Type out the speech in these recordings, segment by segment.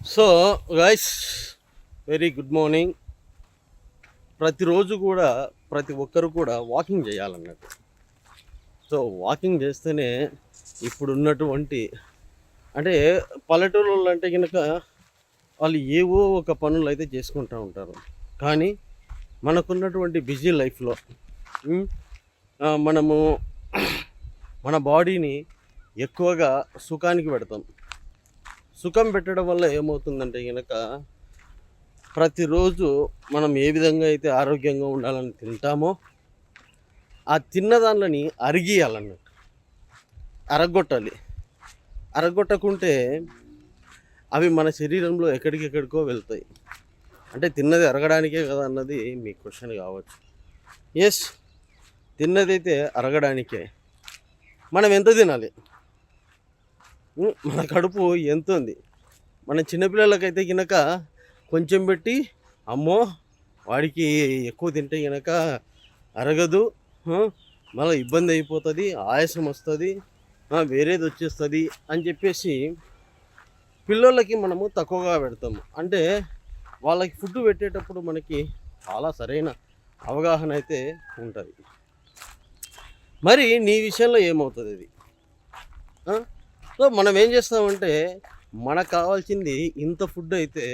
So guys, very good morning. ప్రతిరోజు కూడా ప్రతి ఒక్కరు కూడా వాకింగ్ చేయాలన్నట్టు. సో వాకింగ్ చేస్తేనే ఇప్పుడున్నటువంటి అంటే పల్లెటూళ్ళు అంటే కనుక వాళ్ళు ఏవో ఒక పనులు అయితే చేసుకుంటూ ఉంటారు. కానీ మనకున్నటువంటి బిజీ లైఫ్లో మనము మన బాడీని ఎక్కువగా సుఖానికి పెడతాం. సుఖం పెట్టడం వల్ల ఏమవుతుందంటే కనుక ప్రతిరోజు మనం ఏ విధంగా అయితే ఆరోగ్యంగా ఉండాలని తింటామో ఆ తిన్న దానిని అరిగియాలన్నట్టు, అరగొట్టాలి. అరగొట్టకుంటే అవి మన శరీరంలో ఎక్కడికెక్కడికో వెళ్తాయి. అంటే తిన్నది అరగడానికే కదా అన్నది మీ క్వశ్చన్ కావచ్చు. ఎస్, తిన్నదైతే అరగడానికే. మనం ఎంత తినాలి, మన కడుపు ఎంత ఉంది? మన చిన్నపిల్లలకైతే కనుక కొంచెం పెట్టి, అమ్మో వాడికి ఎక్కువ తింటే కనుక అరగదు, మళ్ళీ ఇబ్బంది అయిపోతుంది, ఆయాసం వస్తుంది, వేరేది వచ్చేస్తుంది అని చెప్పేసి పిల్లలకి మనము తక్కువగా పెడతాము. అంటే వాళ్ళకి ఫుడ్ పెట్టేటప్పుడు మనకి చాలా సరైన అవగాహన అయితే ఉంటుంది. మరి నీ విషయంలో ఏమవుతుంది ఇది? సో మనం ఏం చేస్తామంటే మనకు కావాల్సింది ఇంత ఫుడ్ అయితే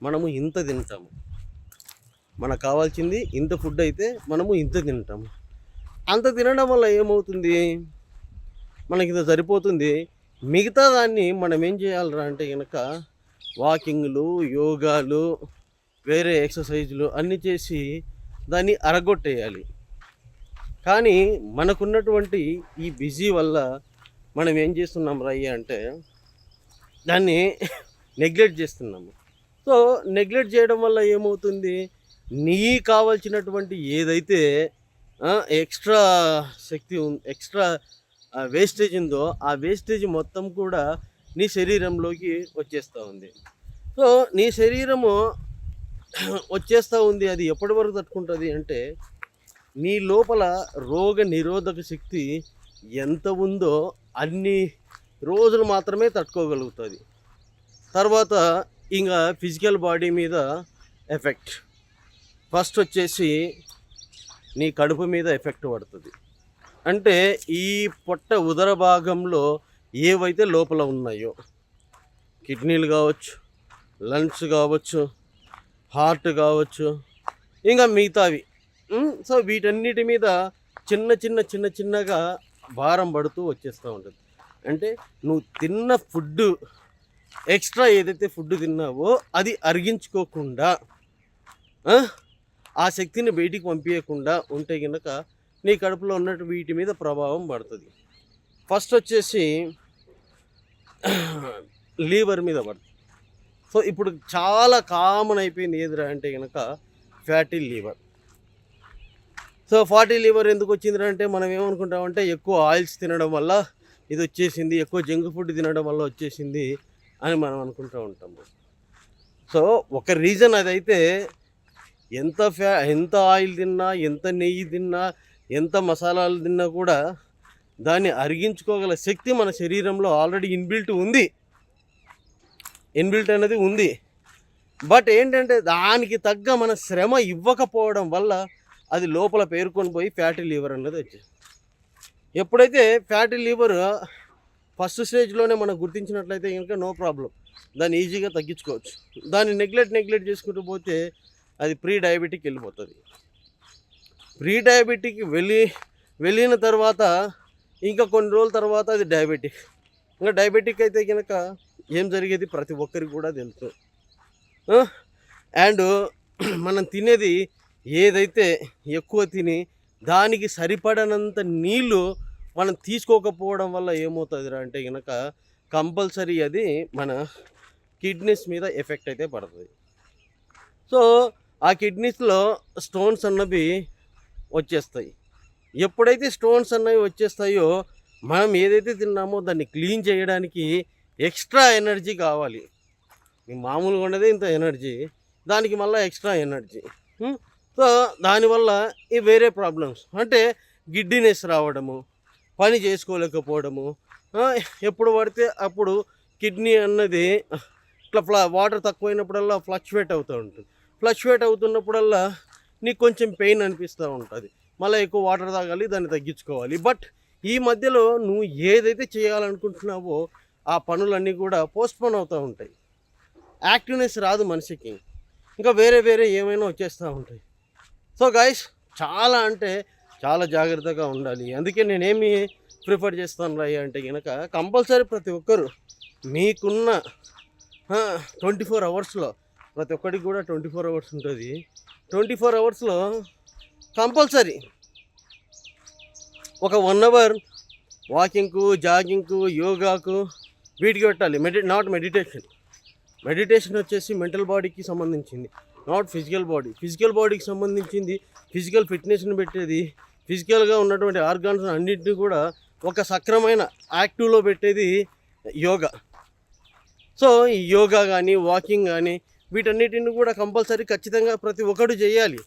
మనము ఇంత తింటాము. మనకు కావాల్సింది ఇంత ఫుడ్ అయితే మనము ఇంత తింటాము. అంత తినడం వల్ల ఏమవుతుంది, మనకి ఇంత సరిపోతుంది. మిగతా దాన్ని మనం ఏం చేయాలరా అంటే కనుక వాకింగ్లు, యోగాలు, వేరే ఎక్సర్సైజులు అన్నీ చేసి దాన్ని అరగొట్టేయాలి. కానీ మనకున్నటువంటి ఈ బిజీ వల్ల మనం ఏం చేస్తున్నాం రయ్య అంటే దాన్ని నెగ్లెక్ట్ చేస్తున్నాము. సో నెగ్లెక్ట్ చేయడం వల్ల ఏమవుతుంది, నీ కావాల్సినటువంటి ఏదైతే ఎక్స్ట్రా శక్తి ఎక్స్ట్రా వేస్టేజ్ ఉందో ఆ వేస్టేజ్ మొత్తం కూడా నీ శరీరంలోకి వచ్చేస్తూ ఉంది. సో నీ శరీరము వచ్చేస్తూ ఉంది. అది ఎప్పటి వరకు తట్టుకుంటుంది అంటే నీ లోపల రోగ నిరోధక శక్తి ఎంత ఉందో అన్ని రోజులు మాత్రమే తట్టుకోగలుగుతుంది. తర్వాత ఇంకా ఫిజికల్ బాడీ మీద ఎఫెక్ట్ ఫస్ట్ వచ్చేసి నీ కడుపు మీద ఎఫెక్ట్ పడుతుంది. అంటే ఈ పొట్ట ఉదర భాగంలో ఏవైతే లోపల ఉన్నాయో, కిడ్నీలు కావచ్చు, లంగ్స్ కావచ్చు, హార్ట్ కావచ్చు, ఇంకా మిగతావి. సో వీటన్నిటి మీద చిన్నగా భారం పడుతూ వచ్చేస్తూ ఉంటుంది. అంటే నువ్వు తిన్న ఫుడ్ ఎక్స్ట్రా ఏదైతే ఫుడ్ తిన్నావో అది అరిగించుకోకుండా ఆ శక్తిని బయటికి పంపించకుండా ఉంటే కనుక నీ కడుపులో ఉన్నట్టు వీటి మీద ప్రభావం పడుతుంది. ఫస్ట్ వచ్చేసి లీవర్ మీద పడుతుంది. సో ఇప్పుడు చాలా కామన్ అయిపోయింది ఏదిరా అంటే కనుక fatty Lever. So fatty liver ఎందుకు వచ్చింది అంటే మనం ఏమనుకుంటామంటే ఎక్కువ ఆయిల్స్ తినడం వల్ల ఇది వచ్చేసింది, ఎక్కువ జంక్ ఫుడ్ తినడం వల్ల వచ్చేసింది అని మనం అనుకుంటూ ఉంటాము. సో ఒక రీజన్ అదైతే ఎంత ఆయిల్ తిన్నా, ఎంత నెయ్యి తిన్నా, ఎంత మసాలాలు తిన్నా కూడా దాన్ని అరిగించుకోగల శక్తి మన శరీరంలో ఆల్రెడీ ఇన్బిల్ట్ అనేది ఉంది. బట్ ఏంటంటే దానికి తగ్గ మన శ్రమ ఇవ్వకపోవడం వల్ల అది లోపల పేరుకొని పోయి ఫ్యాటీ లివర్ అన్నది వచ్చేది. ఎప్పుడైతే ఫ్యాటీ లివర్ ఫస్ట్ స్టేజ్లోనే మనం గుర్తించినట్లయితే కనుక నో ప్రాబ్లం, దాన్ని ఈజీగా తగ్గించుకోవచ్చు. దాన్ని నెగ్లెక్ట్ చేసుకుంటూ పోతే అది ప్రీ డయాబెటిక్ వెళ్ళిపోతుంది. ప్రీ డయాబెటిక్ వెళ్ళిన తర్వాత ఇంకా కొన్ని రోజుల తర్వాత అది డయాబెటిక్. ఇంకా డయాబెటిక్ అయితే కనుక ఏం జరిగేది ప్రతి ఒక్కరికి కూడా తెలుసు. అండ్ మనం తినేది ఏదైతే ఎక్కువ తిని దానికి సరిపడనంత నీళ్ళు మనం తీసుకోకపోవడం వల్ల ఏమవుతుంది అంటే కనుక కంపల్సరీ అది మన కిడ్నీస్ మీద ఎఫెక్ట్ అయితే పడుతుంది. సో ఆ కిడ్నీస్లో స్టోన్స్ అన్నవి వచ్చేస్తాయి. ఎప్పుడైతే స్టోన్స్ అన్నవి వచ్చేస్తాయో మనం ఏదైతే తిన్నామో దాన్ని క్లీన్ చేయడానికి ఎక్స్ట్రా ఎనర్జీ కావాలి. మామూలుగా ఉండదే ఇంత ఎనర్జీ, దానికి మళ్ళీ ఎక్స్ట్రా ఎనర్జీ. సో దానివల్ల ఈ వేరే ప్రాబ్లమ్స్ అంటే గిడ్డినెస్ రావడము, పని చేసుకోలేకపోవడము, ఎప్పుడు పడితే అప్పుడు కిడ్నీ అన్నది ఇట్లా వాటర్ తక్కువైనప్పుడల్లా ఫ్లక్చువేట్ అవుతూ ఉంటుంది. ఫ్లక్చువేట్ అవుతున్నప్పుడల్లా నీకు కొంచెం పెయిన్ అనిపిస్తూ ఉంటుంది. మళ్ళీ ఎక్కువ వాటర్ తాగాలి, దాన్ని తగ్గించుకోవాలి. బట్ ఈ మధ్యలో నువ్వు ఏదైతే చేయాలనుకుంటున్నావో ఆ పనులన్నీ కూడా పోస్ట్పోన్ అవుతూ ఉంటాయి. యాక్టివ్నెస్ రాదు మనిషికి, ఇంకా వేరే వేరే ఏమైనా వచ్చేస్తూ ఉంటాయి. సో గైస్, చాలా అంటే చాలా జాగ్రత్తగా ఉండాలి. అందుకే నేనేమి ప్రిఫర్ చేస్తాను రా అంటే కనుక, కంపల్సరీ ప్రతి ఒక్కరు మీకున్న 24 అవర్స్లో, ప్రతి ఒక్కరికి కూడా 24 అవర్స్ ఉంటుంది. 24 అవర్స్లో కంపల్సరీ ఒక 1 అవర్ వాకింగ్కు, జాగింగ్కు, యోగాకు వీటికి పెట్టాలి. Not meditation. మెడిటేషన్ వచ్చేసి మెంటల్ బాడీకి సంబంధించింది, నాట్ ఫిజికల్ బాడీ. ఫిజికల్ బాడీకి సంబంధించింది ఫిజికల్ ఫిట్నెస్ని పెట్టేది, ఫిజికల్గా ఉన్నటువంటి ఆర్గాన్స్ అన్నింటినీ కూడా ఒక సక్రమైన యాక్టివ్లో పెట్టేది యోగా. సో ఈ యోగా కానీ, వాకింగ్ కానీ వీటన్నిటిని కూడా కంపల్సరీ ఖచ్చితంగా ప్రతి ఒక్కరు చేయాలి.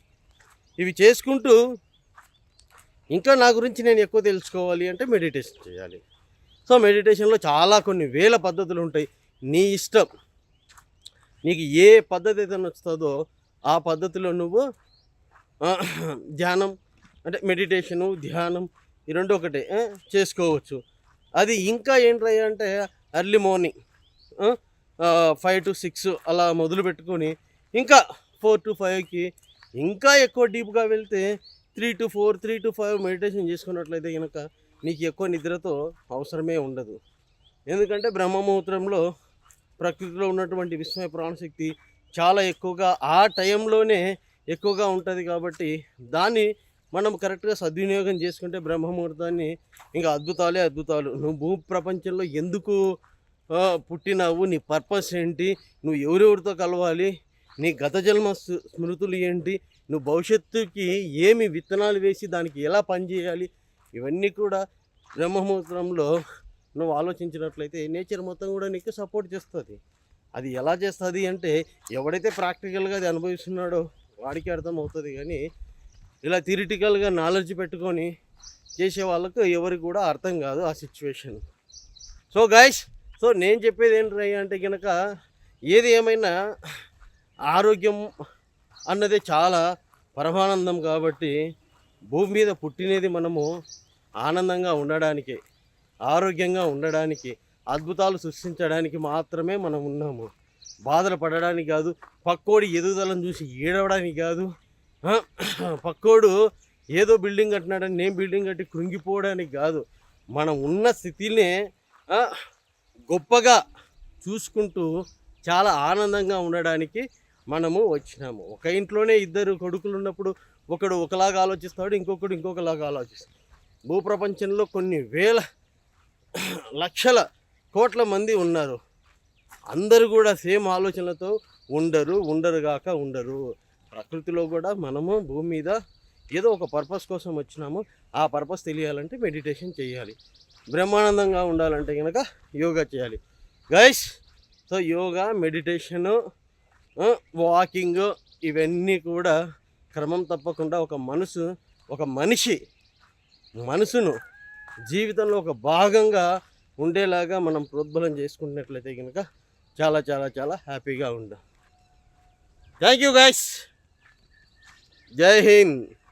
ఇవి చేసుకుంటూ ఇంకా నా గురించి నేను ఎక్కువ తెలుసుకోవాలి అంటే మెడిటేషన్ చేయాలి. సో మెడిటేషన్లో చాలా కొన్ని వేల పద్ధతులు ఉంటాయి. నీ ఇష్టం, నీకు ఏ పద్ధతి అయితే నచ్చుతుందో ఆ పద్ధతిలో నువ్వు ధ్యానం అంటే మెడిటేషను, ధ్యానం ఈ రెండు ఒకటే చేసుకోవచ్చు. అది ఇంకా ఏంటయ్యా అంటే ఎర్లీ మార్నింగ్ 5 to 6 అలా మొదలు పెట్టుకొని ఇంకా 4 to 5కి ఇంకా ఎక్కువ డీప్గా వెళ్తే 3 to 4, 3 to 5 మెడిటేషన్ చేసుకున్నట్లయితే కనుక నీకు ఎక్కువ నిద్రతో అవసరమే ఉండదు. ఎందుకంటే బ్రహ్మముహూర్తంలో ప్రకృతిలో ఉన్నటువంటి విస్మయ ప్రాణశక్తి చాలా ఎక్కువగా ఆ టైంలోనే ఎక్కువగా ఉంటుంది. కాబట్టి దాన్ని మనం కరెక్ట్గా సద్వినియోగం చేసుకుంటే బ్రహ్మముహూర్తాన్ని ఇంకా అద్భుతాలే అద్భుతాలు. నువ్వు భూ ప్రపంచంలో ఎందుకు పుట్టినావు, నీ పర్పస్ ఏంటి, నువ్వు ఎవరెవరితో కలవాలి, నీ గత జన్మ స్మృతులు ఏంటి, నువ్వు భవిష్యత్తుకి ఏమి విత్తనాలు వేసి దానికి ఎలా పనిచేయాలి, ఇవన్నీ కూడా బ్రహ్మముహూర్తంలో నువ్వు ఆలోచించినట్లయితే నేచర్ మొత్తం కూడా నీకు సపోర్ట్ చేస్తుంది. అది ఎలా చేస్తుంది అంటే ఎవడైతే ప్రాక్టికల్గా అది అనుభవిస్తున్నాడో వాడికి అర్థమవుతుంది. కానీ ఇలా థియరిటికల్గా నాలెడ్జ్ పెట్టుకొని చేసే వాళ్ళకు ఎవరికి కూడా అర్థం కాదు ఆ సిచ్యువేషన్. సో గైస్, సో నేను చెప్పేది ఏంటి అంటే కనుక, ఏది ఏమైనా ఆరోగ్యం అన్నదే చాలా పరమానందం. కాబట్టి భూమి మీద పుట్టినది మనము ఆనందంగా ఉండడానికి, ఆరోగ్యంగా ఉండడానికి, అద్భుతాలు సృష్టించడానికి మాత్రమే మనం ఉన్నాము. బాధలు పడడానికి కాదు, పక్కోడి ఎదుగుదలను చూసి ఏడవడానికి కాదు, పక్కోడు ఏదో బిల్డింగ్ కట్టినాడని నేను బిల్డింగ్ కట్టి కృంగిపోవడానికి కాదు. మనం ఉన్న స్థితినే గొప్పగా చూసుకుంటూ చాలా ఆనందంగా ఉండడానికి మనము వచ్చినాము. ఒక ఇంట్లోనే 2 కొడుకులు ఉన్నప్పుడు ఒకడు ఒకలాగా ఆలోచిస్తాడు, ఇంకొకడు ఇంకొకలాగా ఆలోచిస్తాడు. భూప్రపంచంలో కొన్ని వేల లక్షల కోట్ల మంది ఉన్నారు. అందరూ కూడా సేమ్ ఆలోచనలతో ఉండరు. ప్రకృతిలో కూడా మనము భూమి మీద ఏదో ఒక పర్పస్ కోసం వచ్చినాము. ఆ పర్పస్ తెలియాలంటే మెడిటేషన్ చేయాలి. బ్రహ్మానందంగా ఉండాలంటే కనుక యోగా చేయాలి guys. So yoga, meditation, walking ఇవన్నీ కూడా క్రమం తప్పకుండా ఒక మనసును జీవితంలో ఒక భాగంగా ఉండేలాగా మనం ప్రోద్బలం చేసుకున్నట్లయితే కనుక చాలా చాలా చాలా హ్యాపీగా ఉంటాం. Thank you guys. జై హింద్.